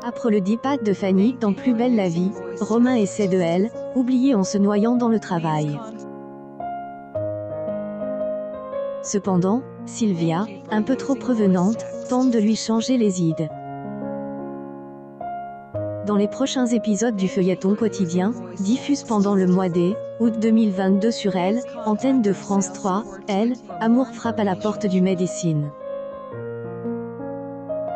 Après le dipade de Fanny dans Plus belle la vie, Romain essaie de elle, oublier en se noyant dans le travail. Cependant, Sylvia, un peu trop prévenante, tente de lui changer les idées. Dans les prochains épisodes du feuilleton quotidien, diffusé pendant le mois d'août 2022 sur Elle, antenne de France 3, Elle, amour frappe à la porte du Médecine.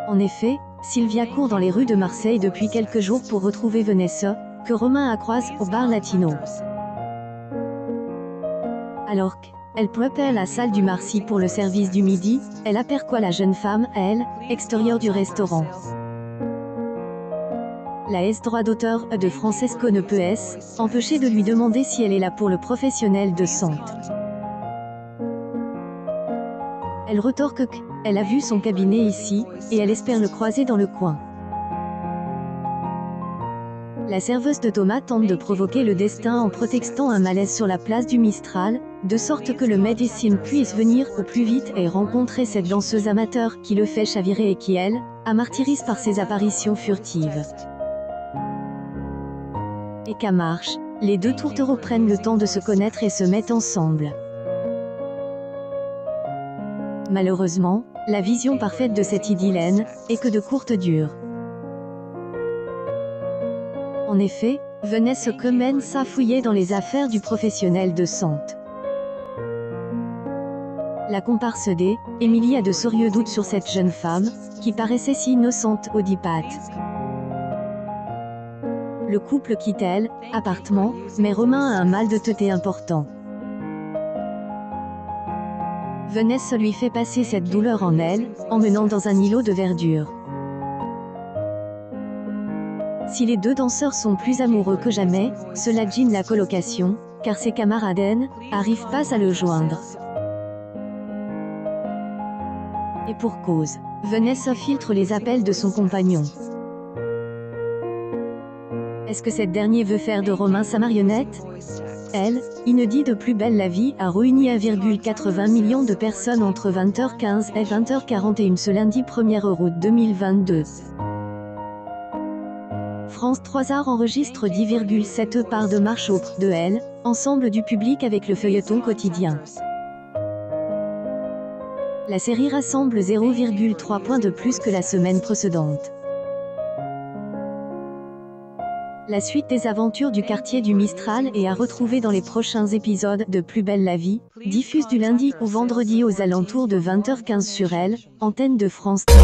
En effet, Sylvia court dans les rues de Marseille depuis quelques jours pour retrouver Vanessa, que Romain accroise au bar latino. Alors qu'elle prépare la salle du Marcy pour le service du midi, elle aperçoit la jeune femme, elle, extérieure du restaurant. La droit d'auteur de Francesco ne peut empêcher de lui demander si elle est là pour le professionnel de santé. Elle retorque qu'elle a vu son cabinet ici, et elle espère le croiser dans le coin. La serveuse de Thomas tente de provoquer le destin en prétextant un malaise sur la place du Mistral, de sorte que le Médecine puisse venir au plus vite et rencontrer cette danseuse amateur qui le fait chavirer et qui, elle, a martyrise par ses apparitions furtives. Et qu'à marche, les deux tourtereaux prennent le temps de se connaître et se mettent ensemble. Malheureusement, la vision parfaite de cette idylle est que de courte durée. En effet, Vanessa commence à fouiller dans les affaires du professionnel de santé. La comparse d'Émilie a de sérieux doutes sur cette jeune femme, qui paraissait si innocente au dipade. Le couple quitte l'appartement, mais Romain a un mal de tête important. Vanessa lui fait passer cette douleur en elle, emmenant dans un îlot de verdure. Si les deux danseurs sont plus amoureux que jamais, cela gêne la colocation, car ses camarades n'arrivent pas à le joindre. Et pour cause, Vanessa filtre les appels de son compagnon. Est-ce que cette dernière veut faire de Romain sa marionnette? Elle, inédit de Plus belle la vie, a réuni 1,80 million de personnes entre 20h15 et 20h41 ce lundi 1er août 2022. France 3 enregistre 10,7 parts de marche auprès de Elle, ensemble du public avec le feuilleton quotidien. La série rassemble 0,3 points de plus que la semaine précédente. La suite des aventures du quartier du Mistral est à retrouver dans les prochains épisodes de Plus belle la vie, diffuse du lundi au vendredi aux alentours de 20h15 sur Elle, antenne de France 3.